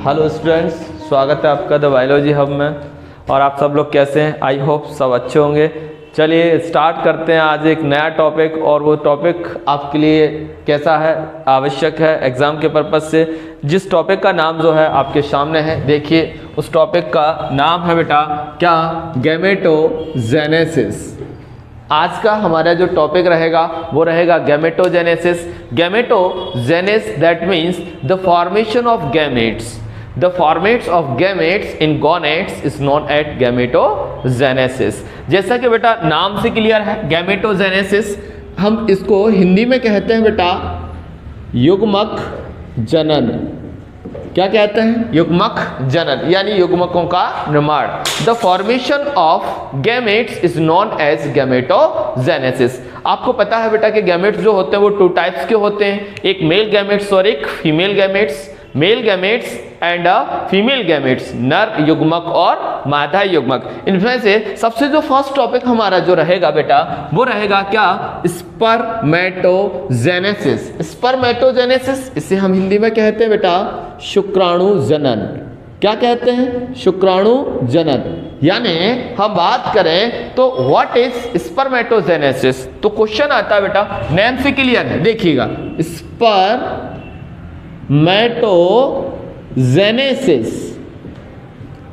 Hello students, स्वागत है आपका द बायोलॉजी हब में। और आप सब लोग कैसे हैं? आई होप सब अच्छे होंगे। चलिए स्टार्ट करते हैं आज एक नया टॉपिक। और वो टॉपिक आपके लिए कैसा है, आवश्यक है एग्ज़ाम के पर्पज़ से। जिस टॉपिक का नाम जो है आपके सामने है, देखिए उस टॉपिक का नाम है बेटा क्या, गैमेटोजेनेसिस। आज का हमारा जो टॉपिक रहेगा वो रहेगा gametogenesis. Gametogenesis that means the formation of gametes. The formates of gametes in gonads is known as gametogenesis। जैसा कि बेटा नाम से क्लियर है, गैमेटोजेनेसिस हम इसको हिंदी में कहते हैं बेटा युग्मक जनन। क्या कहते हैं? युग्मक जनन, यानी युग्मकों का निर्माण। The formation of gametes is known as gametogenesis. आपको पता है बेटा कि गैमेट्स जो होते हैं वो टू टाइप्स के होते हैं, एक मेल गैमेट्स और एक female gametes. Male gametes and female gametes, नर युग्मक और मादा युग्मक। इनमें से सबसे जो फर्स्ट टॉपिक हमारा जो रहेगा बेटा वो रहेगा क्या, स्पर्मेटोजेनेसिस। स्पर्मेटोजेनेसिस इसे हम हिंदी में कहते हैं बेटा शुक्राणु जनन। क्या कहते हैं? शुक्राणु जनन। यानी हम बात करें तो व्हाट इज स्पर्मेटोजेनेसिस, तो क्वेश्चन आता है बेटा, नेम से क्लियर है, देखिएगा spermatogenesis.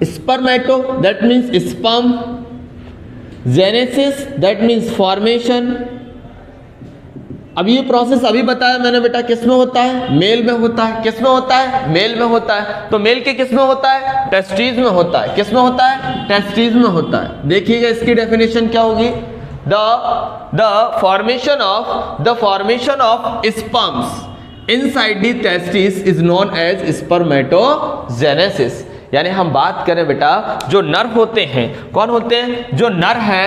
स्पर्मेटो that means sperm, genesis that means formation. अब ये प्रोसेस अभी बताया मैंने बेटा किस में होता है? मेल में होता है। किस में होता है? मेल में होता है। तो मेल के किस में होता है? टेस्टिस में होता है। किस में होता है? टेस्टिस में होता है। देखिएगा इसकी डेफिनेशन क्या होगी, the formation of sperms inside the testis is known as spermatogenesis। यानी हम बात करें बेटा जो नर होते हैं, कौन होते हैं? जो नर है,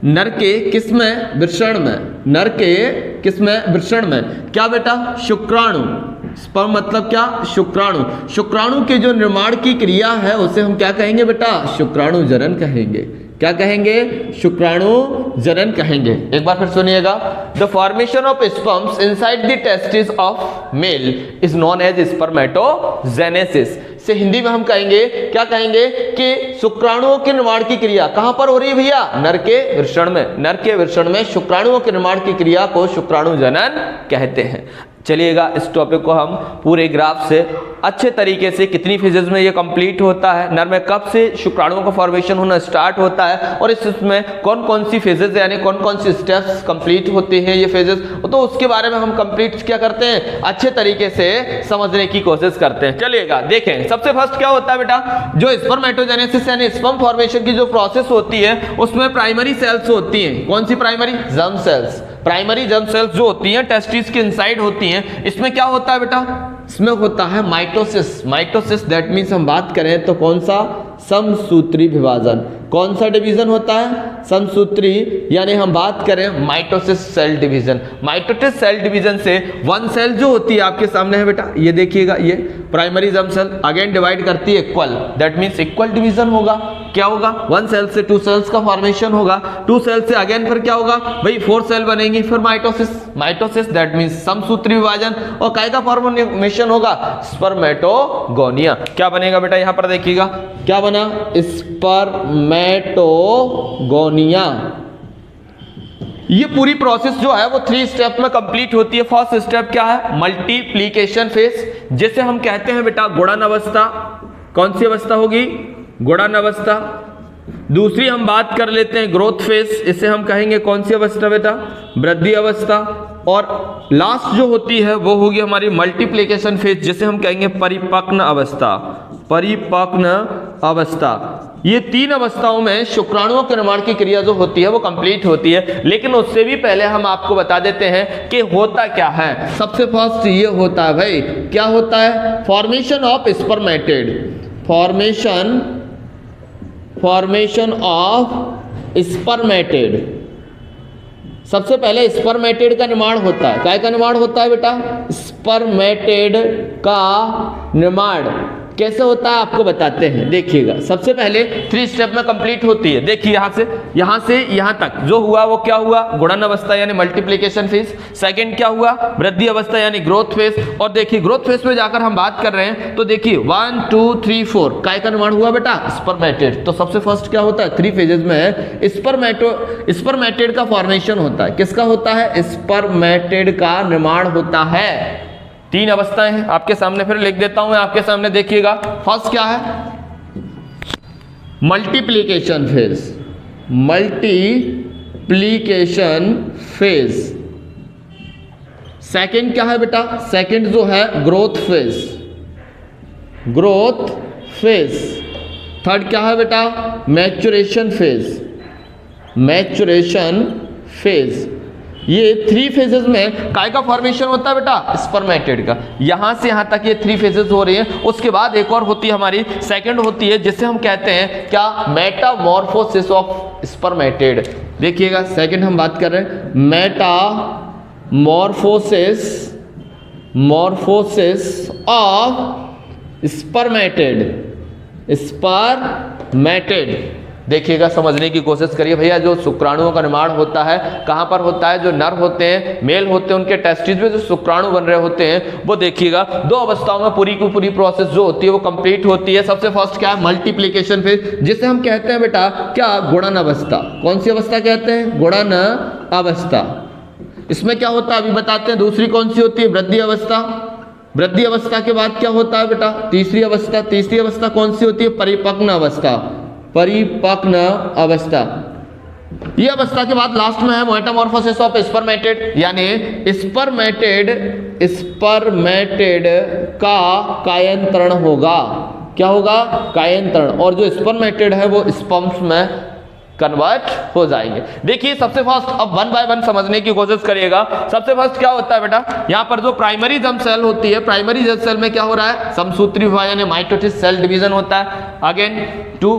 नर के किस में? वृषण में। नर के किस में? वृषण में। क्या बेटा? शुक्राणु। स्पर्म मतलब क्या? शुक्राणु। शुक्राणु के जो निर्माण की क्रिया है उसे हम क्या कहेंगे बेटा? शुक्राणु जनन कहेंगे। क्या कहेंगे? शुक्राणु जनन कहेंगे। एक बार फिर सुनिएगा, the formation of sperms inside the testis of male is known as spermatogenesis. से हिंदी में हम कहेंगे, क्या कहेंगे कि शुक्राणुओं के निर्माण की क्रिया कहां पर हो रही है भैया? नर के वृषण में। नर के वृषण में शुक्राणुओं के निर्माण की क्रिया को शुक्राणु जनन कहते हैं। चलिएगा इस टॉपिक को हम पूरे ग्राफ से अच्छे तरीके से, कितनी फेजेस में ये कंप्लीट होता है, नर में कब से शुक्राणुओं का फॉर्मेशन होना स्टार्ट होता है, और इसमें कौन कौन सी फेजेस यानी कौन कौन सी स्टेप्स कंप्लीट होते हैं ये फेजेस, तो उसके बारे में हम कंप्लीट क्या करते हैं, अच्छे तरीके से समझने की कोशिश करते हैं। चलिएगा देखें, सबसे फर्स्ट क्या होता है बेटा, जो स्पर्मेटोजेनेसिस यानी स्पर्म फॉर्मेशन की जो प्रोसेस होती है उसमें प्राइमरी सेल्स होती हैं। कौन सी primary? Germ cells. Primary germ cells जो होती हैं टेस्टिस के इनसाइड होती हैं। इसमें क्या होता है बेटा? इसमें होता है माइटोसिस। माइटोसिस दैट मीन्स हम बात करें तो कौन सा? समसूत्री विभाजन। कौन सा डिवीजन होता है? समसूत्री। यानी हम बात करें mitosis cell division. Mitosis cell division से वन सेल जो होती है आपके सामने है बेटा, ये देखिएगा, ये primary germ cell again divide करती है equal, that means equal division होगा। क्या होगा? वन सेल से टू सेल्स का फॉर्मेशन होगा, टू सेल से अगेन फिर क्या होगा भाई? फोर सेल बनेंगी, फिर माइटोसिस। माइटोसिस दैट मीन्स समसूत्री विभाजन, और काय का फॉर्मेशन होगा? स्पर्मेटोगोनिया। क्या बनेगा बेटा? यहां पर देखिएगा क्या बना, स्पर्मेटोगोनिया। ये पूरी प्रोसेस जो है वो 3 स्टेप में कंप्लीट होती है। फर्स्ट स्टेप क्या है? मल्टीप्लीकेशन फेज, जिसे हम कहते हैं बेटा गुणन अवस्था। कौन सी अवस्था होगी? गुणन अवस्था। दूसरी हम बात कर लेते हैं ग्रोथ फेज, इसे हम कहेंगे कौन सी अवस्था बेटा? वृद्धि अवस्था। और लास्ट जो होती है वो होगी हमारी मल्टीप्लिकेशन फेज, जिसे हम कहेंगे परिपक्व अवस्था। परिपक्व अवस्था। ये 3 अवस्थाओं में शुक्राणुओं के निर्माण की क्रिया जो होती है वो कंप्लीट होती है। लेकिन उससे भी पहले हम आपको बता देते हैं कि होता क्या है। सबसे फर्स्ट ये होता है भाई, क्या होता है? Formation of spermatid. Formation of spermatid. सबसे पहले स्पर्मेटेड का निर्माण होता है। काय का निर्माण होता है बेटा? स्पर्मेटेड का निर्माण कैसे होता है आपको बताते हैं, देखिएगा। सबसे पहले 3 स्टेप में कंप्लीट होती है। देखिए यहां से यहां तक जो हुआ वो क्या हुआ, गुणन अवस्था यानी मल्टीप्लिकेशन फेज। सेकंड क्या हुआ, वृद्धि अवस्था यानी ग्रोथ फेज। और देखिए ग्रोथ फेज में जाकर हम बात कर रहे हैं तो देखिए 1 2 3 4 काय का निर्माण हुआ बेटा, स्पर्मेटेड। तो सबसे फर्स्ट क्या होता है, 3 फेजेस में स्पर्मेटेड का फॉर्मेशन होता है। किसका होता है, स्पर्मेटेड का निर्माण होता है। 3 अवस्थाएं हैं आपके सामने, फिर लिख देता हूं मैं आपके सामने, देखिएगा। फर्स्ट क्या है, multiplication phase, multiplication phase. Second क्या है बेटा, सेकंड जो है growth phase, growth phase. Third क्या है बेटा, मैच्योरेशन फेज, मैच्योरेशन फेज। ये 3 फेजेस में काय का फॉर्मेशन होता है बेटा, स्पर्मेटेड का। यहां से यहां तक ये 3 फेजेस हो रही हैं। उसके बाद एक और होती है हमारी, सेकंड होती है, जिसे हम कहते हैं क्या, मेटामॉर्फोसिस ऑफ स्पर्मेटेड। देखिएगा सेकंड हम बात कर रहे हैं, मेटामॉर्फोसिस ऑफ स्पर्मेटेड। देखिएगा, समझने की कोशिश करिए भैया। जो शुक्राणुओं का निर्माण होता है कहां पर होता है, जो नर होते हैं, मेल होते हैं, उनके टेस्टिस में जो शुक्राणु बन रहे होते हैं वो देखिएगा 2 अवस्थाओं में पूरी की पूरी प्रोसेस जो होती है वो कंप्लीट होती है। सबसे फर्स्ट क्या है, मल्टीप्लिकेशन फेज, जिसे हम कहते हैं बेटा क्या, गुणन अवस्था। कौन सी अवस्था कहते हैं, गुणन अवस्था। इसमें क्या होता है अभी बताते हैं। दूसरी कौन सी होती है, वृद्धि अवस्था। वृद्धि अवस्था के बाद क्या होता है बेटा, तीसरी अवस्था। तीसरी अवस्था कौन सी होती है, परिपक्व अवस्था, परिपक्व अवस्था। ये अवस्था के बाद लास्ट में है मेटामॉर्फोसिस ऑफ स्पर्मेटेड, यानी स्पर्मेटेड का कायंतरण होगा। क्या होगा, कायंतरण। और जो स्पर्मेटेड है वो स्पर्म्स में कन्वर्ट हो जाएंगे। देखिए सबसे फर्स्ट अब 1 बाय 1 समझने की कोशिश करिएगा। सबसे फर्स्ट क्या होता है बेटा, यहां पर जो प्राइमरी जर्म सेल होती है, प्राइमरी जर्म सेल में क्या हो रहा है, समसूत्री विभाजन यानी माइटोसिस सेल डिवीजन होता है। Again 2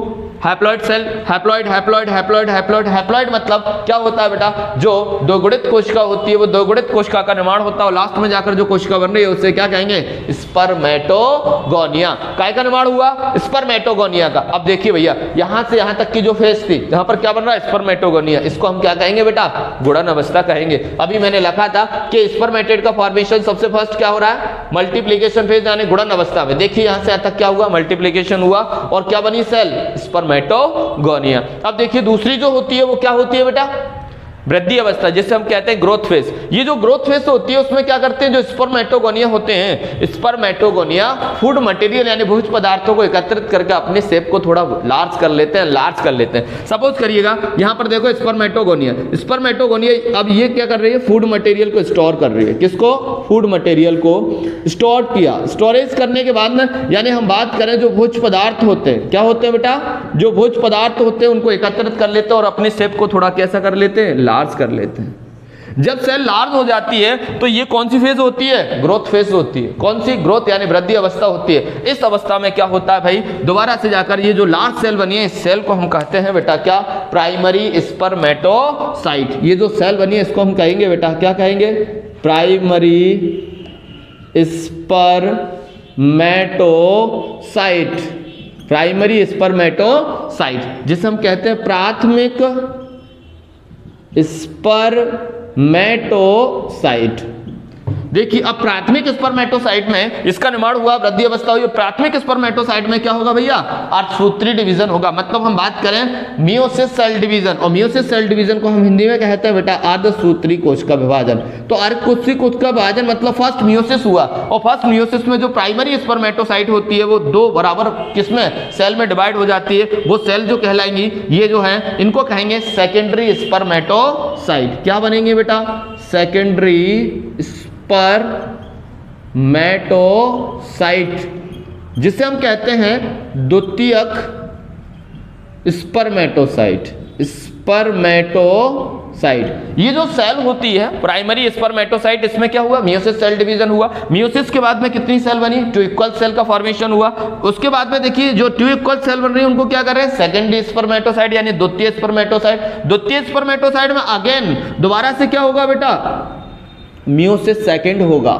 haploid cell, haploid haploid haploid haploid haploid मतलब क्या होता है बेटा, जो द्विगुणित कोशिका होती है वो द्विगुणित कोशिका का निर्माण होता है। और लास्ट में जाकर जो कोशिका बन रही है उसे क्या कहेंगे, स्पर्मेटोगोनिया। काय का निर्माण हुआ, स्पर्मेटोगोनिया का। अब देखिए भैया यहां से यहां तक की जो फेज थी, यहां पर क्या बन रहा है, स्पर्मेटोगोनिया। इसको हम क्या कहेंगे बेटा, गुणन अवस्था कहेंगे। अभी मैंने लिखा था कि स्पर्मेटेड का फॉर्मेशन सबसे फर्स्ट क्या हो रहा है, मल्टीप्लिकेशन फेज यानी गुणन अवस्था में। देखिए यहां से यहां तक क्या हुआ, मल्टीप्लिकेशन हुआ और क्या बनी, सेल, स्पर्मेटोगोनिया। अब देखिए दूसरी जो होती है वो क्या होती है बेटा, वृद्धि अवस्था, जिसे हम कहते हैं ग्रोथ फेज। ये जो ग्रोथ फेज होती है उसमें क्या करते हैं, जो स्पर्मेटोगोनिया होते हैं, स्पर्मेटोगोनिया फूड मटेरियल यानी भोज्य पदार्थों को एकत्रित करके अपने शेप को थोड़ा लार्ज कर लेते हैं, सपोज करिएगा यहां पर देखो स्पर्मेटोगोनिया अब ये क्या कर रही है, फूड मटेरियल को स्टोर कर रही है। किसको, फूड मटेरियल को स्टोर किया। स्टोरेज करने के बाद में यानी हम बात करें जो भोज्य पदार्थ होते हैं, क्या होते हैं बेटा, जो भोज्य पदार्थ होते हैं उनको एकत्रित कर लेते हैं और अपने शेप को थोड़ा कैसा कर लेते हैं, लार्ज कर लेते हैं। जब सेल लार्ज हो जाती है तो ये कौन सी फेज होती है, ग्रोथ फेज होती है। कौन सी, ग्रोथ यानी वृद्धि अवस्था होती है। इस अवस्था में क्या होता है भाई, दोबारा से जाकर ये जो लार्ज सेल बनी है इस सेल को हम कहते हैं बेटा क्या, प्राइमरी स्पर्मेटोसाइट। ये जो सेल बनी है इसको हम कहेंगे बेटा, क्या कहेंगे, प्राइमरी स्पर्मेटोसाइट, प्राइमरी स्पर्मेटोसाइट, जिसे हम कहते हैं प्राथमिक स्पर्मेटोसाइट। देखिए अब प्राथमिक स्पर्मेटोसाइट में इसका निर्माण हुआ, वृद्धि अवस्था हुई। प्राथमिक स्पर्मेटोसाइट में क्या होगा भैया, अर्धसूत्री डिवीजन होगा। मतलब हम बात करें मियोसिस सेल डिवीजन, और मियोसिस सेल डिवीजन को हम हिंदी में कहते हैं बेटा अर्धसूत्री कोश का विभाजन। तो अर्धसूत्री कोश का विभाजन मतलब फर्स्ट मियोसिस हुआ, और फर्स्ट मियोसिस में जो प्राइमरी स्पर्मेटोसाइट होती है वो 2 बराबर किसमें, सेल में डिवाइड हो जाती है। वो सेल जो कहलाएंगी, ये जो है इनको कहेंगे सेकेंडरी स्पर्मेटोसाइट। क्या बनेंगे बेटा, सेकेंडरी स्पर्मेटोसाइट, जिसे हम कहते हैं द्वितीयक स्पर्मेटोसाइट, स्पर्मेटोसाइट। ये जो सेल होती है प्राइमरी स्पर्मेटोसाइट, इसमें क्या हुआ, मियोसिस सेल डिवीजन हुआ। मियोसिस के बाद में कितनी सेल बनी, 2 इक्वल सेल का फॉर्मेशन हुआ। उसके बाद में देखिए जो 2 इक्वल सेल बन रही है उनको क्या कर रहे हैं, सेकेंडरी स्पर्मेटोसाइट यानी द्वितीय स्पर्मेटोसाइट। द्वितीय स्पर्मेटोसाइट में अगेन दोबारा से क्या होगा बेटा, मियोसिस सेकंड होगा।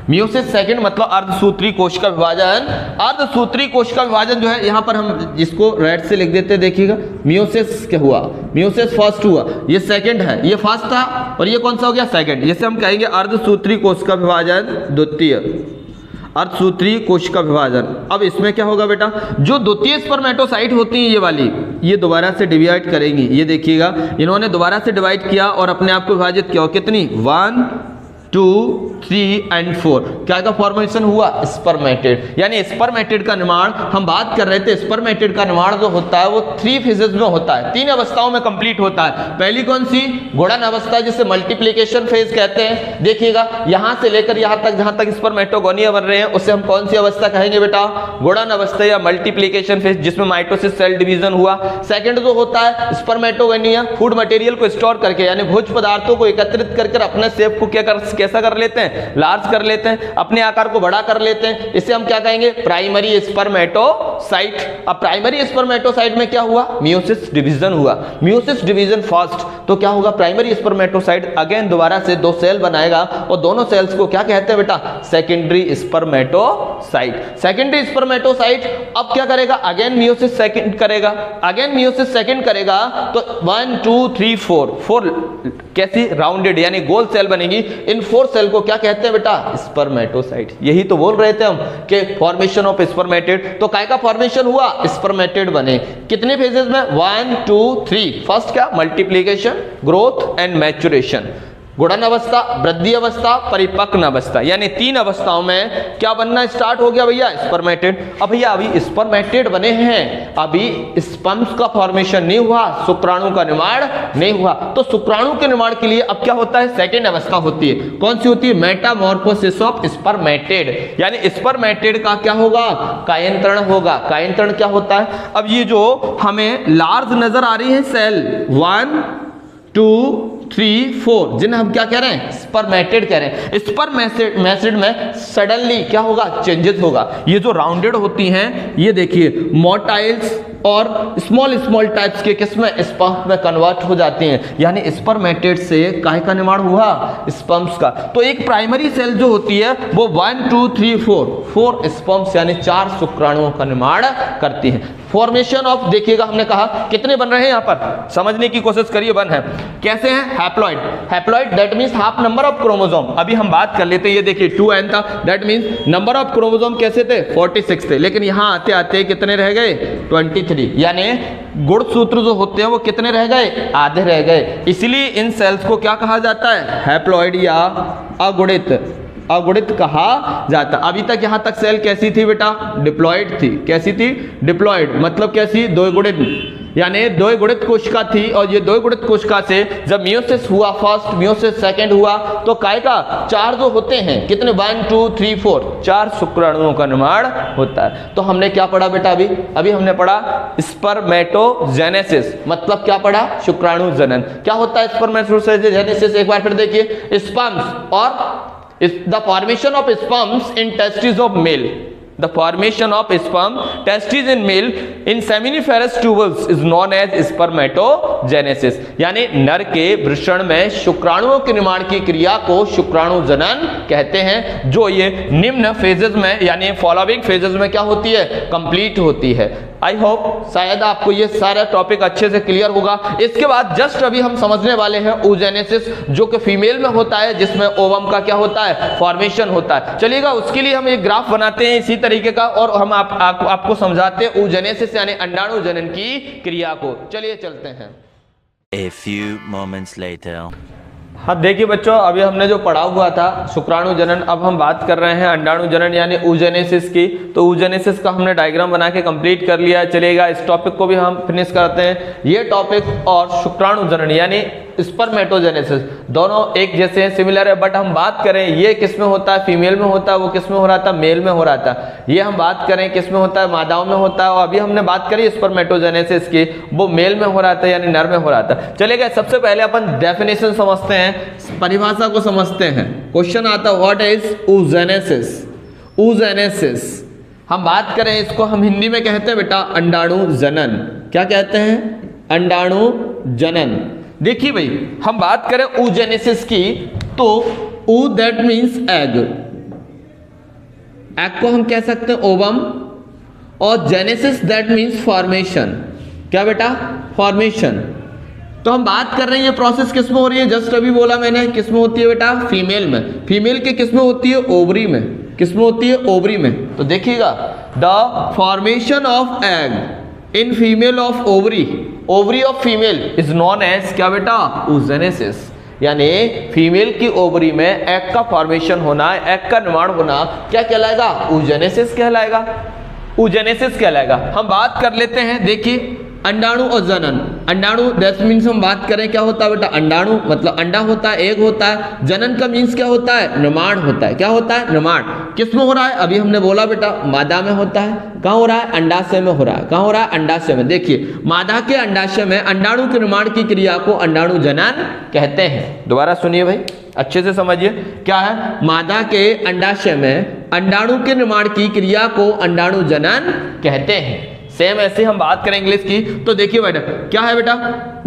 मियोसिस सेकंड मतलब अर्धसूत्री कोश का विभाजन। अर्धसूत्री कोश का विभाजन जो है, यहां पर हम इसको रेड से लिख देते हैं, देखिएगा मियोसिस क्या हुआ, मियोसिस फर्स्ट हुआ, ये सेकंड है, ये फर्स्ट था और ये कौन सा हो गया सेकंड। जैसे हम कहेंगे अर्धसूत्री कोश का विभाजन द्वितीय, अर्धसूत्री कोश का विभाजन। अब इसमें क्या होगा बेटा, जो द्वितीय स्पर्मेटोसाइट होती हैं ये वाली, ये दोबारा से डिवाइड करेंगी। ये देखिएगा इन्होंने दोबारा से डिवाइड किया और अपने आप को विभाजित किया, कितनी 1 2 3 एंड 4, क्या का फॉर्मेशन हुआ, स्पर्मेटेड। यानी स्पर्मेटेड का निर्माण हम बात कर रहे थे, स्पर्मेटेड का निर्माण जो होता है वो 3 फेजेस में होता है, 3 अवस्थाओं में कंप्लीट होता है। पहली कौन सी, गुणन अवस्था, जिसे मल्टीप्लिकेशन फेज कहते हैं। देखिएगा यहां से लेकर यहां तक, जहां तक स्पर्मेटोगोनिया बन रहे हैं उसे हम कौन सी अवस्था कहेंगे बेटा, गुणन अवस्था या मल्टीप्लिकेशन फेज, जिसमें माइटोसिस सेल डिवीजन हुआ। सेकंड जो होता है स्पर्मेटोगोनिया, फूड मटेरियल को स्टोर करके, यानी भोज्य पदार्थों को एकत्रित कर अपने शेप को कैसा कर लेते हैं, लार्ज कर लेते हैं, अपने आकार को बड़ा कर लेते हैं। इसे हम क्या कहेंगे, प्राइमरी स्पर्मेटोसाइट। अब प्राइमरी स्पर्मेटोसाइट में क्या हुआ, मियोसिस डिवीजन हुआ, मियोसिस डिवीजन फर्स्ट, तो क्या होगा, प्राइमरी स्पर्मेटोसाइट अगेन दोबारा से 2 सेल बनाएगा और दोनों सेल्स को क्या कहते हैं बेटा, सेकेंडरी स्पर्मेटोसाइट। सेकेंडरी स्पर्मेटोसाइट अब क्या करेगा, अगेन मियोसिस सेकंड करेगा, अगेन मियोसिस सेकंड करेगा, तो 1 2 3 4 कैसी राउंडेड यानी गोल सेल बनेगी। इन 4 सेल को क्या कहते हैं बेटा, स्पर्मेटोसाइट। यही तो बोल रहे थे हम कि फॉर्मेशन ऑफ स्पर्मेटेड, तो काय का फॉर्मेशन हुआ, स्पर्मेटेड बने। कितने फेजेस में, 1 2 3। फर्स्ट क्या, मल्टीप्लिकेशन, ग्रोथ एंड मैच्योरेशन, गुणन अवस्था, वृद्धि अवस्था, परिपक्व अवस्था, यानी 3 अवस्थाओं में क्या बनना स्टार्ट हो गया भैया, स्पर्मेटेड। अब भैया अभी स्पर्मेटेड बने हैं, अभी स्पर्म्स का फॉर्मेशन नहीं हुआ, शुक्राणु का निर्माण नहीं हुआ, तो शुक्राणु के निर्माण के लिए अब क्या होता है, सेकेंड अवस्था होती है। कौन सी होती है, मेटामॉर्फोसिस ऑफ स्पर्मेटेड, यानी स्पर्मेटेड का क्या होगा, कायंत्रण होगा। कायंत्रण क्या होता है, अब ये जो हमें लार्ज नजर आ रही है सेल 1 2 3 4, जिन्हें हम क्या कह रहे हैं, स्पर्मेटेड कह रहे हैं। स्पर्मेटेड में सडनली क्या होगा, चेंजेस होगा। ये जो राउंडेड होती हैं, ये देखिए मोटाइल्स और स्मॉल टाइप्स के किस्में स्पर्म में कन्वर्ट हो जाती हैं, यानी स्पर्मेटेड से काहे का निर्माण हुआ, स्पर्म्स का। तो एक प्राइमरी सेल जो होती है वो 1 2 3 4 स्पर्म्स यानी 4 शुक्राणुओं का निर्माण करती हैं। फॉर्मेशन ऑफ, देखिएगा हमने कहा कितने बन रहे हैं, यहां पर समझने की कोशिश करिए, बन है कैसे हैं, haploid. Haploid that means half number of chromosome. अभी हम बात कर लेते हैं, ये देखिए 2n था, that means number of chromosome कैसे थे, 46 थे, लेकिन यहां आते आते कितने रह गए, 23, यानी गुणसूत्र जो होते हैं वो कितने रह गए, आधे रह गए। इसलिए इन सेल्स को क्या कहा जाता है, हैप्लॉइड या अगुणित कहा जाता। अभी तक यहां तक सेल कैसी थी बेटा, डिप्लॉइड थी। कैसी थी, डिप्लॉइड, मतलब कैसी, द्विगुणित, यानी द्विगुणित कोशिका थी। और ये द्विगुणित कोशिका से जब मियोसिस हुआ फर्स्ट, मियोसिस सेकंड हुआ, तो काय का 4 जो होते हैं, कितने, 1 2 3 4, 4 शुक्राणुओं का निर्माण होता है। तो हमने क्या पढ़ा बेटा, अभी हमने पढ़ा स्पर्मेटोजेनेसिस, मतलब क्या पढ़ा, शुक्राणु जनन। क्या होता है स्पर्मेटोजेनेसिस, एक बार फिर देखिए, स्पर्म्स और the formation of sperms in testes of male, the formation of sperm testes in male in seminiferous tubules is known as spermatogenesis, यानी नर के वृषण में शुक्राणुओं के निर्माण की क्रिया को शुक्राणु जनन कहते हैं, जो ये निम्न फेजेस में यानी फॉलोइंग फेजेस में क्या होती है, कंप्लीट होती है। आई होप शायद आपको ये सारा टॉपिक अच्छे से क्लियर होगा। इसके बाद जस्ट अभी हम समझने वाले हैं oogenesis, जो कि फीमेल में होता है, जिसमें ओवम का क्या होता है, फॉर्मेशन होता है। चलिएगा उसके लिए हम एक ग्राफ बनाते हैं इसी तरीके का, और हम आपको समझाते हैं oogenesis यानी अंडाणु जनन की क्रिया को। चलिए चलते हैं। A few moments later. हाँ देखिए बच्चों, अभी हमने जो पढ़ा हुआ था शुक्राणु जनन, अब हम बात कर रहे हैं अंडाणु जनन यानी oogenesis की। तो oogenesis का हमने डायग्राम बना के कंप्लीट कर लिया है। चलिएगा इस टॉपिक को भी हम फिनिश करते हैं। ये टॉपिक और शुक्राणु जनन यानी स्पर्मेटोजेनेसिस दोनों एक जैसे हैं, सिमिलर है, बट हम बात करें ये किस में होता है, फीमेल में होता है, वो किस में हो रहा था, मेल में हो रहा था। ये हम बात करें किस में होता है, मादाओं में होता है, और अभी हमने बात करी स्पर्मेटोजेनेसिस की, वो मेल में हो रहा था यानी नर में हो रहा था। चलेगा सबसे पहले अपन डेफिनेशन समझते हैं, परिभाषा को समझते हैं। क्वेश्चन आता है व्हाट इज oogenesis। oogenesis हम बात करें, इसको हम हिंदी में कहते हैं बेटा अंडाणु जनन। क्या कहते हैं, अंडाणु जनन। देखिए भाई, हम बात करें oogenesis की, तो ऊ दैट मीन्स एग, एग को हम कह सकते हैं ओवम, और जेनेसिस दैट मीन्स फॉर्मेशन। क्या बेटा? फॉर्मेशन। तो हम बात कर रहे हैं ये प्रोसेस किस में हो रही है, जस्ट अभी बोला मैंने किस में होती है बेटा? फीमेल में। फीमेल के किस में होती है? ओवरी में। किस में होती है? ओवरी में। तो देखिएगा, the formation of egg in female of ovary, ovary of female is known as क्या बेटा? oogenesis। यानी फीमेल की ओवरी में एग का फॉर्मेशन होना, एग का निर्माण होना क्या कहलाएगा? oogenesis कहलाएगा। oogenesis कहलाएगा। हम बात कर लेते हैं, देखिए अंडाणु और जनन। अंडाणु दैट मीन्स हम बात करें क्या होता है बेटा? अंडाणु मतलब अंडा होता है, एग होता है। जनन का मीन्स क्या होता है? निर्माण होता है। क्या होता है? निर्माण। किस में हो रहा है? अभी हमने बोला बेटा मादा में होता है। कहाँ हो रहा है? अंडाशय में हो रहा है। कहाँ हो रहा है? अंडाशय में। देखिए मादा के अंडाशय में अंडाणु के निर्माण की क्रिया को अंडाणु जनन कहते हैं। दोबारा सुनिए भाई, अच्छे से समझिए क्या है। मादा के अंडाशय में अंडाणु के निर्माण की क्रिया को अंडाणु जनन कहते हैं। सेम ऐसे हम बात करें इंग्लिश की, तो देखिए बेटा क्या है बेटा?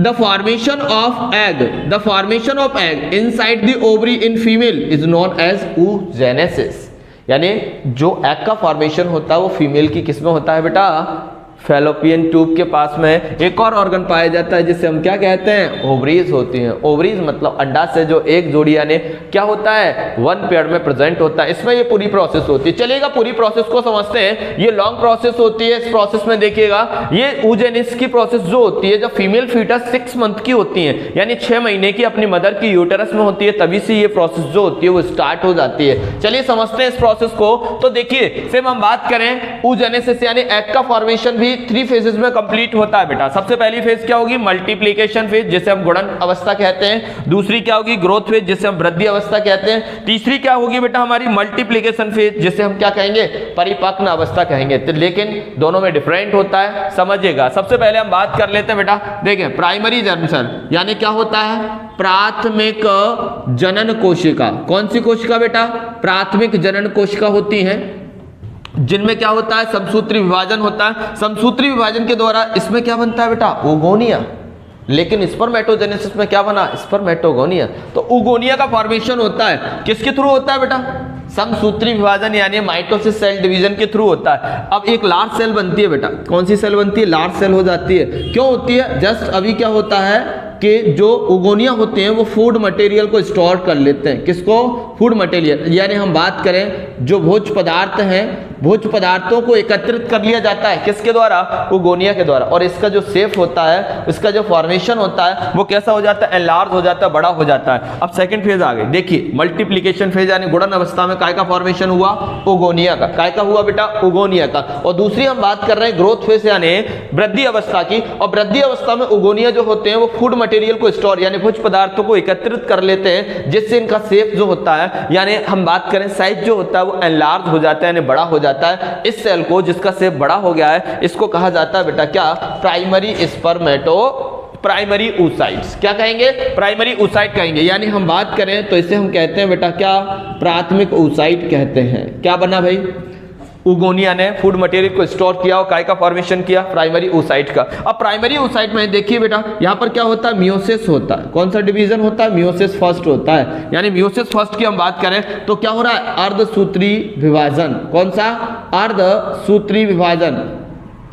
The formation of egg, the formation of egg inside the ovary in female is known as oogenesis। यानी जो एग का फॉर्मेशन होता है वो फीमेल की किस में होता है बेटा? फैलोपियन ट्यूब के पास में एक और ऑर्गन पाया जाता है जिसे हम क्या कहते हैं? ओवरीज होती हैं। ओवरीज मतलब अंडा से जो एक जोड़ी यानी क्या होता है? वन पेयर में प्रेजेंट होता है। इसमें ये पूरी प्रोसेस होती है। चलिएगा पूरी प्रोसेस को समझते हैं। ये लॉन्ग प्रोसेस होती है। इस प्रोसेस में देखिएगा ये oogenesis की प्रोसेस जो होती है, जब फीमेल फीटस 6 मंथ की होती है, यानी 6 महीने की अपनी मदर की यूटेरस में होती है, तभी से ये प्रोसेस जो होती है वो स्टार्ट हो जाती है। चलिए समझते हैं इस प्रोसेस को। तो देखिए सिर्फ हम बात करें oogenesis यानी एग का फॉर्मेशन भी 3 फेजेस में कंप्लीट होता है बेटा। सबसे पहली फेज क्या होगी? मल्टीप्लिकेशन फेज, जिसे हम गुणन अवस्था कहते हैं। दूसरी क्या होगी? ग्रोथ फेज, जिसे हम वृद्धि अवस्था कहते हैं। तीसरी क्या होगी बेटा? हमारी मल्टीप्लिकेशन फेज, जिसे हम क्या कहेंगे? परिपक्व अवस्था कहेंगे। तो लेकिन दोनों में डिफरेंट होता है, समझिएगा। सबसे पहले हम बात कर लेते हैं बेटा, देखें प्राइमरी जर्म सेल यानी क्या होता है? प्राथमिक जनन कोशिका। कौन सी कोशिका बेटा? प्राथमिक जनन कोशिका होती है, जिनमें क्या होता है? समसूत्री विभाजन होता है। समसूत्री विभाजन के द्वारा इसमें क्या बनता है बेटा? ओगोनिया। लेकिन स्पर्मेटोजेनेसिस में क्या बना? स्पर्मेटोगोनिया। तो ओगोनिया का फॉर्मेशन होता है किसके थ्रू होता है बेटा? समसूत्री विभाजन यानी माइटोसिस सेल डिवीजन के थ्रू होता है। अब एक लार्ज सेल बनती है बेटा। कौन सी सेल बनती है? लार्ज सेल हो जाती है। क्यों होती है? जस्ट अभी क्या होता है कि जो ओगोनिया होते हैं वो फूड मटेरियल को स्टोर कर लेते हैं। किसको? फूड मटेरियल यानी हम बात करें जो भोज्य पदार्थ हैं, भोज्य पदार्थों को एकत्रित कर लिया जाता है किसके द्वारा? ओगोनिया के द्वारा। और इसका जो शेप होता है, इसका जो फॉर्मेशन होता है वो कैसा हो जाता है? एनलार्ज हो जाता है, बड़ा हो जाता है। अब सेकंड फेज आ गई, देखिए मल्टीप्लिकेशन फेज यानी गुणन अवस्था में काय का फॉर्मेशन हुआ? ओगोनिया का। काय का हुआ बेटा? ओगोनिया का। और दूसरी हम बात कर रहे हैं ग्रोथ फेज यानी वृद्धि अवस्था की। और वृद्धि अवस्था में ओगोनिया जो होते हैं वो फूड मटेरियल को स्टोर यानी भोज्य पदार्थों को एकत्रित कर लेते हैं, जिससे इनका शेप जो होता है यानी हम बात करें साइज जो होता है वो एनलार्ज हो जाता है यानी बड़ा हो जाता है। इस सेल को जिसका शेप बड़ा हो गया है इसको कहा जाता है बेटा क्या? Primary primary oocytes। क्या कहेंगे? प्राइमरी oocyte कहेंगे। यानी हम बात करें तो इसे हम कहते हैं बेटा क्या? प्राथमिक oocyte कहते हैं। क्या बना भाई? ओगोनिया ने फूड मटेरियल को स्टोर किया और काय का फॉर्मेशन किया? प्राइमरी oocyte का। अब प्राइमरी oocyte में देखिए बेटा यहाँ पर क्या होता है? मियोसिस होता है। कौन सा डिवीजन होता है? मियोसिस फर्स्ट होता है। यानी मियोसिस फर्स्ट की हम बात करें तो क्या हो रहा है? अर्धसूत्री विभाजन। कौन सा? अर्धसूत्री विभाजन।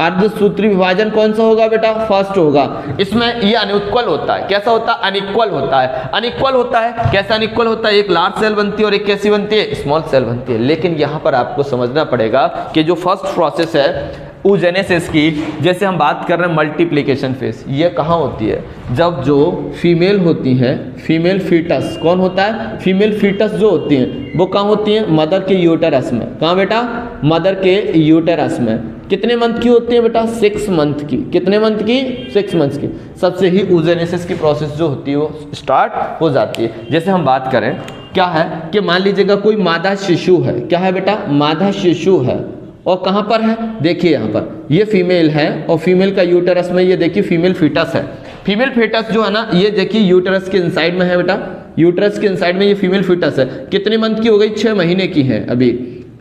अर्धसूत्री विभाजन कौन सा होगा बेटा? फर्स्ट होगा। इसमें ये अनइक्वल होता है। कैसा होता है? अनइक्वल होता है। अनइक्वल होता है। कैसा अनइक्वल होता है? एक लार्ज सेल बनती है और एक कैसी बनती है? स्मॉल सेल बनती है। लेकिन यहाँ पर आपको समझना पड़ेगा कि जो फर्स्ट प्रोसेस है oogenesis की, जैसे हम बात कर रहे हैं मल्टीप्लिकेशन फेज, ये कहाँ होती है? जब जो फीमेल होती है, फीमेल फीटस। कौन होता है? फीमेल फीटस जो होती हैं वो कहाँ होती हैं? मदर के यूटेरस में। कहाँ बेटा? मदर के यूटेरस में। कितने मंथ की होती है बेटा? 6 मंथ की। कितने मंथ की? 6 मंथ की। सबसे ही oogenesis की प्रोसेस जो होती है वो स्टार्ट हो जाती है। जैसे हम बात करें क्या है कि मान लीजिएगा कोई मादा शिशु है। क्या है बेटा? मादा शिशु है। और कहाँ पर है? देखिए यहाँ पर ये फीमेल है और फीमेल का यूटेरस में ये देखिए फीमेल फीटस है। फीमेल फीटस जो है ना ये देखिए यूटेरस के इनसाइड में है बेटा। यूटेरस के इनसाइड में ये फीमेल फीटस है। कितने मंथ की हो गई? 6 महीने की है अभी।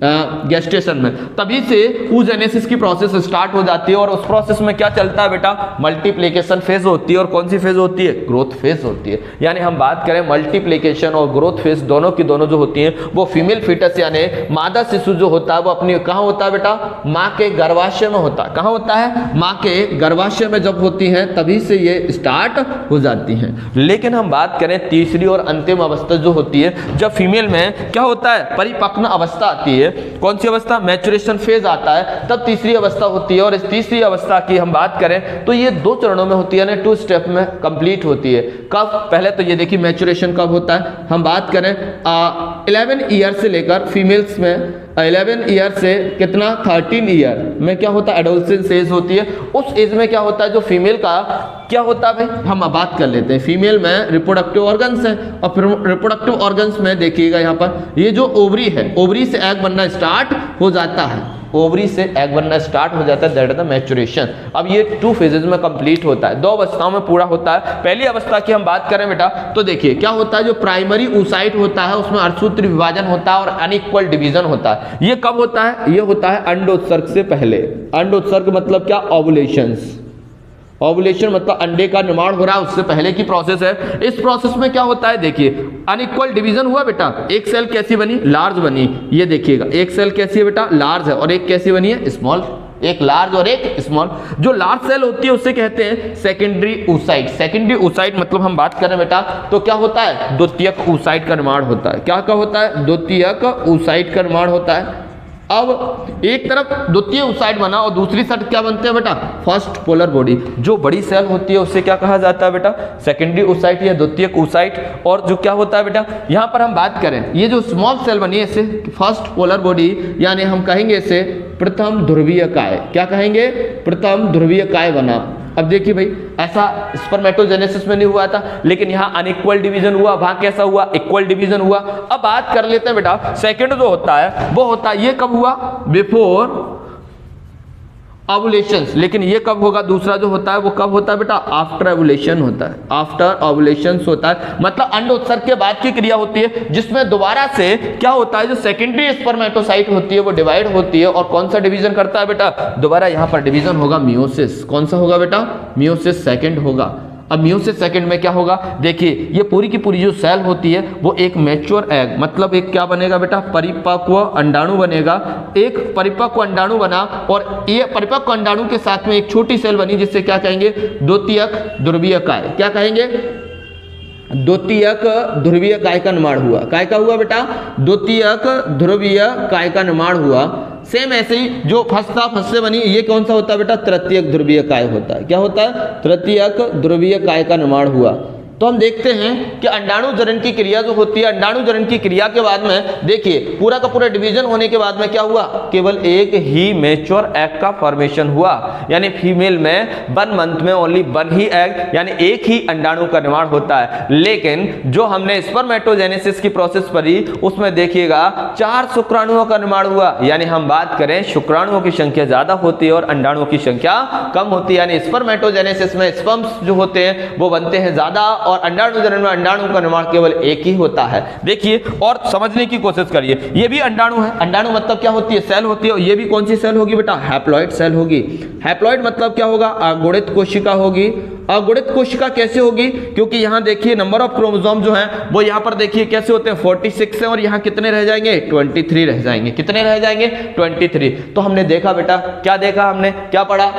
गेस्टेशन में, तभी से oogenesis की प्रोसेस स्टार्ट हो जाती है। और उस प्रोसेस में क्या चलता है बेटा, मल्टीप्लिकेशन फेज होती है। और कौन सी फेज होती है, ग्रोथ फेज होती है। यानी हम बात करें मल्टीप्लिकेशन और ग्रोथ फेज दोनों की दोनों जो होती हैं वो फीमेल फीटस यानी मादा शिशु जो होता है वो अपनी कहाँ होता है बेटा, माँ के गर्भाशय में होता है। कहाँ होता है, माँ के गर्भाशय में जब होती है तभी से ये स्टार्ट हो जाती हैं। लेकिन हम बात करें तीसरी और अंतिम अवस्था जो होती है, जब फीमेल में क्या होता है, परिपक्व अवस्था आती है। कौन सी अवस्था, मैच्योरेशन फेज आता है, तब तीसरी अवस्था होती है। और इस तीसरी अवस्था की हम बात करें तो ये 2 चरणों में होती है, यानी 2 स्टेप में कंप्लीट होती है। कब, पहले तो ये देखिए मैच्योरेशन कब होता है, हम बात करें 11 ईयर से लेकर फीमेल्स में 11 ईयर से कितना 13 ईयर में क्या होता है, एडोलसेंस एज होती है। उस एज में क्या होता है, जो फीमेल का क्या होता है भाई, हम बात कर लेते हैं। फीमेल में रिप्रोडक्टिव ऑर्गन्स है, और फिर रिप्रोडक्टिव ऑर्गन्स में देखिएगा यहाँ पर ये जो ओवरी है, ओवरी से एग बनना स्टार्ट हो जाता है, ओवरी से एग बनना स्टार्ट हो जाता है, दैट इज द मैच्योरेशन। अब ये 2 फेजेस में कंप्लीट होता है, 2 अवस्थाओं में पूरा होता है। पहली अवस्था की हम बात करें बेटा तो देखिए क्या होता है, जो प्राइमरी oocyte होता है उसमें अर्धसूत्री विभाजन होता है और अनइक्वल डिवीजन होता है। ये कब होता है, ये होता है अंडोत्सर्ग से पहले। अंडोत्सर्ग मतलब क्या, ओवुलेशंस। ओवुलेशन मतलब अंडे का निर्माण हो रहा है, उससे पहले की प्रोसेस है। इस प्रोसेस में क्या होता है, देखिए अनइक्वल डिवीजन हुआ बेटा, एक सेल कैसी बनी, लार्ज बनी। ये देखिएगा एक सेल कैसी है बेटा, लार्ज है, और एक कैसी बनी है, स्मॉल। एक लार्ज और एक स्मॉल। जो लार्ज सेल होती है उससे कहते हैं सेकेंडरी oocyte। सेकेंडरी oocyte मतलब हम बात करें बेटा तो क्या होता है, द्वितीयक oocyte का निर्माण होता है। क्या क्या होता है, द्वितीयक oocyte का निर्माण होता है। अब एक तरफ द्वितीय oocyte बना और दूसरी साइड क्या बनते हैं बेटा, फर्स्ट पोलर बॉडी। जो बड़ी सेल होती है उससे क्या कहा जाता है बेटा, सेकेंडरी oocyte या द्वितीयक oocyte। और जो क्या होता है बेटा, यहाँ पर हम बात करें ये जो स्मॉल सेल बनी है इसे फर्स्ट पोलर बॉडी, यानी हम कहेंगे इसे प्रथम ध्रुवीय काय। क्या कहेंगे, प्रथम ध्रुवीय काय बना। अब देखिए भाई ऐसा स्पर्मेटोजेनेसिस में नहीं हुआ था, लेकिन यहाँ अनइक्वल डिवीजन हुआ, वहां कैसा हुआ, इक्वल डिवीजन हुआ। अब बात कर लेते हैं बेटा सेकंड जो होता है वो होता है, ये कब हुआ, बिफोर ओवुलेशंस। लेकिन ये कब होगा, दूसरा जो होता है वो कब होता है बेटा, आफ्टर ओवुलेशन होता है। आफ्टर ओवुलेशंस होता है, मतलब अंडोत्सर्ग के बाद की क्रिया होती है, जिसमें दोबारा से क्या होता है, जो सेकेंडरी स्पर्मेटोसाइट होती है वो डिवाइड होती है। और कौन सा डिवीजन करता है बेटा, दोबारा यहाँ पर डिवीजन होगा मियोसिस। कौन सा होगा बेटा, मियोसिस सेकेंड होगा। अब मियोसिस सेकंड में क्या होगा, देखिए ये पूरी की पूरी जो सेल होती है वो एक मैच्योर एग, मतलब एक क्या बनेगा बेटा, परिपक्व अंडाणु बनेगा। एक परिपक्व अंडाणु बना और ये परिपक्व अंडाणु के साथ में एक छोटी सेल बनी जिससे क्या कहेंगे, द्वितीयक ध्रुवीय काय। क्या कहेंगे, द्वितीयक ध्रुवीय काय का निर्माण हुआ। काय का हुआ बेटा, द्वितीयक ध्रुवीय काय का निर्माण हुआ। सेम ऐसे ही जो फर्स्ट से बनी ये कौन सा होता है बेटा, तृतीयक ध्रुवीय काय होता है। क्या होता है, तृतीयक ध्रुवीय काय का निर्माण हुआ। तो हम देखते हैं कि अंडाणु जनन की क्रिया जो होती है, अंडाणु जनन की क्रिया के बाद में देखिए पूरा का पूरा डिवीजन होने के बाद में क्या हुआ, केवल एक ही मैच्योर एग का फॉर्मेशन हुआ। यानी फीमेल में 1 मंथ में ओनली 1 ही एग, यानी एक ही अंडाणु का निर्माण होता है। लेकिन जो हमने स्पर्मेटोजेनेसिस की प्रोसेस पढ़ी उसमें देखिएगा 4 शुक्राणुओं का निर्माण हुआ। यानी हम बात करें शुक्राणुओं की संख्या ज्यादा होती है और अंडाणुओं की संख्या कम होती है। यानी स्पर्मेटोजेनेसिस में स्पर्म्स जो होते हैं वो बनते हैं ज्यादा, और अंडाणु जनन में अंडाणु का निर्माण केवल एक ही होता है। देखिए और समझने की कोशिश करिए, ये भी अंडाणु है। अंडाणु मतलब क्या होती है, सेल होती है। और ये भी कौन सी सेल होगी बेटा, हैप्लॉइड सेल होगी। हैप्लॉइड मतलब क्या होगा, अगुणित कोशिका होगी। अगुणित कोशिका कैसे होगी, क्योंकि यहाँ देखिए नंबर ऑफ क्रोमोसोम जो है वो यहाँ पर देखिए कैसे होते हैं, 46 है, और यहाँ कितने रह जाएंगे, 23 रह जाएंगे। कितने रह जाएंगे, 23। तो हमने देखा बेटा, क्या देखा हमने, क्या पढ़ा,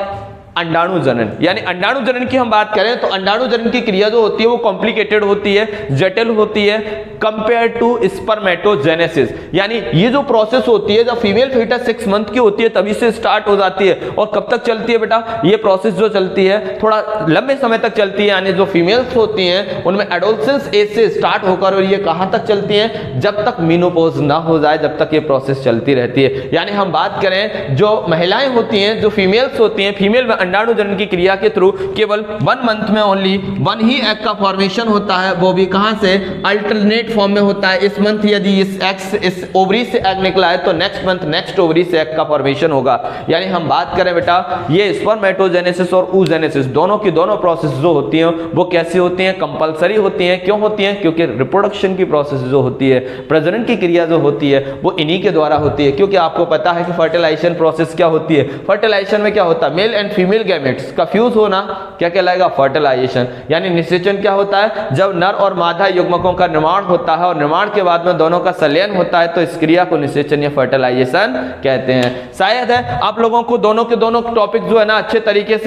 अंडाणु जनन। यानी अंडाणु जनन की हम बात करें तो अंडाणु जनन की क्रिया जो होती है वो कॉम्प्लिकेटेड होती है, जटिल होती है कंपेयर टू स्पर्मेटोजेनेसिस। यानी ये जो प्रोसेस होती है जब फीमेल फीटस 6 मंथ की होती है तभी से स्टार्ट हो जाती है। और कब तक चलती है बेटा, ये प्रोसेस जो चलती है थोड़ा लंबे समय तक चलती है। यानी जो फीमेल्स होती हैं उनमें एडोलसेंस एज से स्टार्ट होकर और ये कहां तक चलती है, जब तक मेनोपॉज ना हो जाए, जब तक ये प्रोसेस चलती रहती है। यानी हम बात करें जो महिलाएं होती हैं, जो फीमेल्स होती हैं, फीमेल में अंडाणु जनन की क्रिया के थ्रू केवल 1 मंथ में ओनली 1 ही एग का फॉर्मेशन होता है, वो भी कहां से, अल्टरनेट फॉर्म में होता है। इस मंथ यदि इस ओवरी से एग निकला है तो नेक्स्ट मंथ नेक्स्ट ओवरी से एग का फॉर्मेशन होगा। यानी हम बात करें बेटा, ये स्पर्मेटोजेनेसिस और oogenesis दोनों की दोनों प्रोसेस जो होती हैं वो कैसी होती हैं, कंपलसरी होती हैं। क्यों होती हैं? क्योंकि रिप्रोडक्शन की प्रोसेस जो होती है, प्रजनन की क्रिया जो होती है वो इन्हीं के द्वारा होती है। क्योंकि आपको पता है कि फर्टिलाइजेशन प्रोसेस क्या होती है, फर्टिलाइजेशन में क्या होता है, मेल एंड फीमेल गैमेट्स का फ्यूज होना क्या कहलाएगा, फर्टिलाइजेशन। यानी निषेचन क्या होता है, जब नर और मादा युग्मकों का निर्माण होता है और निर्माण के बाद में दोनों का संलयन होता है तो इस क्रिया को निषेचन या फर्टिलाइजेशन कहते हैं। शायद है आप लोगों को दोनों के दोनों टॉपिक जो है ना अच्छे तरीके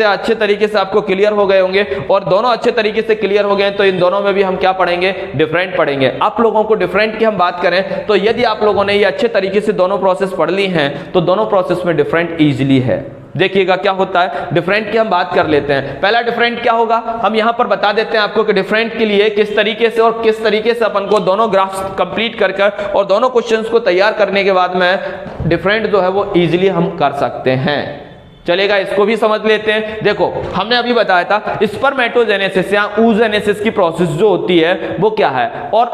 से आपको क्लियर हो गए होंगे, और दोनों अच्छे तरीके से क्लियर हो गए तो इन दोनों में भी हम क्या पढ़ेंगे, डिफरेंट पढ़ेंगे। आप लोगों को डिफरेंट की हम बात करें तो यदि आप लोगों ने ये अच्छे तरीके से दोनों प्रोसेस पढ़ ली हैं तो दोनों प्रोसेस में डिफरेंट इजीली है। देखिएगा क्या होता है, डिफरेंट की हम बात कर लेते हैं। पहला डिफरेंट क्या होगा, हम यहां पर बता देते हैं आपको कि डिफरेंट के लिए किस तरीके से और किस तरीके से अपन को दोनों ग्राफ्स कंप्लीट कर और दोनों क्वेश्चंस को तैयार करने के बाद में डिफरेंट जो है वो इजीली हम कर सकते हैं। चलेगा, इसको भी समझ लेते हैं। देखो हमने अभी बताया था स्पर्मेटोजेनेसिस या oogenesis की प्रोसेस जो होती है वो क्या है, और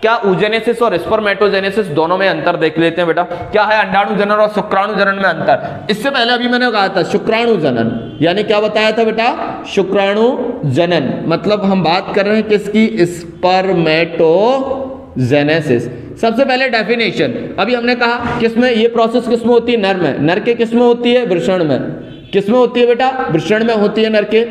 क्या oogenesis और स्पर्मेटोजेनेसिस दोनों में अंतर देख लेते हैं बेटा। क्या है अंडाणु जनन और शुक्राणु जनन में अंतर। इससे पहले अभी मैंने कहा था शुक्राणु जनन, यानी क्या बताया था बेटा, शुक्राणु जनन मतलब हम बात कर रहे हैं किसकी, स्पर्मेटोजेनेसिस। सबसे पहले डेफिनेशन, अभी हमने कहा किसमें ये प्रोसेस किसमें होती है, नर में। नर के किसमें होती है, वृषण में। किसमें होती है बेटा, वृषण में होती है नर के।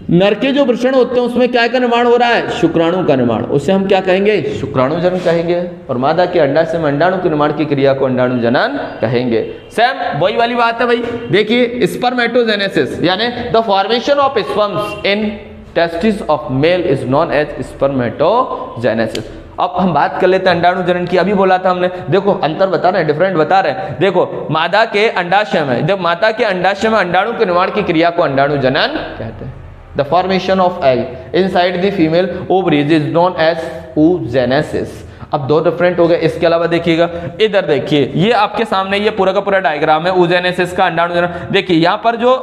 नर के जो वृषण होते हैं उसमें क्या का निर्माण हो रहा है, शुक्राणु का निर्माण, उसे हम क्या कहेंगे, शुक्राणु जनन कहेंगे। और मादा के अंडाशय में अंडाणु के निर्माण की क्रिया को अंडाणु जनन कहेंगे। सेम वही वाली बात है भाई। देखिए स्पर्मेटोजेनेसिस यानी the formation of sperms in testis of male is known as spermatogenesis. अब हम बात कर लेते हैं अंडाणु जनन की। अभी बोला था हमने, देखो अंतर बता रहे हैं, डिफरेंट बता रहे हैं। देखो मादा के अंडाशय में, जब माता के अंडाशय में अंडाणु के निर्माण की क्रिया को अंडाणु जनन कहते हैं। The formation of egg inside the female ovaries is known as oogenesis। अब दो डिफरेंट हो गए। इसके अलावा देखिएगा इधर देखिए, ये आपके सामने ये पूरा का पूरा डायग्राम है oogenesis का, अंडाणु जनन। देखिए यहाँ पर जो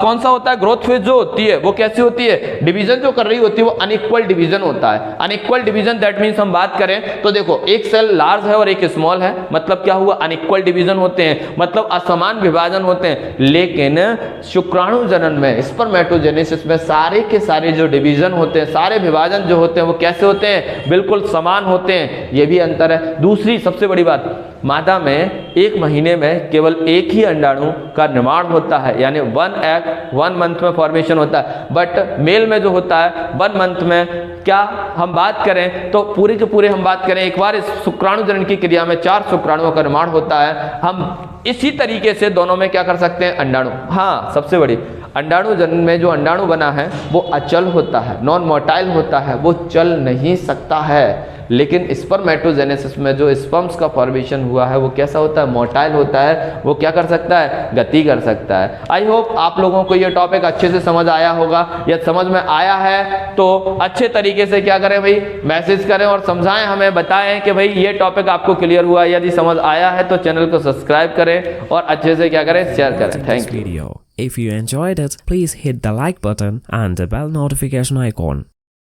कौन सा होता है, ग्रोथ फेज जो होती है वो कैसी होती है, डिवीजन जो कर रही होती है वो अनइक्वल डिवीजन होता है। अनइक्वल डिवीजन दैट मीन्स हम बात करें तो देखो एक सेल लार्ज है और एक स्मॉल है, मतलब क्या हुआ, अनइक्वल डिवीजन होते हैं, मतलब असमान विभाजन होते हैं। लेकिन शुक्राणु जनन में, स्पर्मेटोजेनेसिस में सारे के सारे जो डिवीजन होते हैं, सारे विभाजन जो होते हैं वो कैसे होते हैं, बिल्कुल समान होते हैं। ये भी अंतर है। दूसरी सबसे बड़ी बात, मादा में 1 महीने में केवल एक ही अंडाणु का निर्माण होता है, यानी 1 एग 1 मंथ में फॉर्मेशन होता है। बट मेल में जो होता है 1 मंथ में, क्या हम बात करें तो पूरे के पूरे हम बात करें एक बार इस शुक्राणु जनन की क्रिया में 4 शुक्राणुओं का निर्माण होता है। हम इसी तरीके से दोनों में क्या कर सकते हैं, अंडाणु। हाँ सबसे बड़ी, अंडाणु जनन में जो अंडाणु बना है वो अचल होता है, नॉन मोटाइल होता है, वो चल नहीं सकता है। लेकिन स्पर्मेटोजेनेसिस में जो स्पर्म्स का फॉर्मेशन हुआ है वो कैसा होता है, मोटाइल होता है, वो क्या कर सकता है, गति कर सकता है। आई होप आप लोगों को ये टॉपिक अच्छे से समझ आया होगा। या समझ में आया है तो अच्छे तरीके से क्या करें भाई, मैसेज करें और समझाएं, हमें बताएं कि भाई ये टॉपिक आपको क्लियर हुआ। यदि समझ आया है तो चैनल को सब्सक्राइब करें और अच्छे से क्या करें, शेयर करें। Thank you. If you enjoyed it, please hit the like button and the bell notification icon.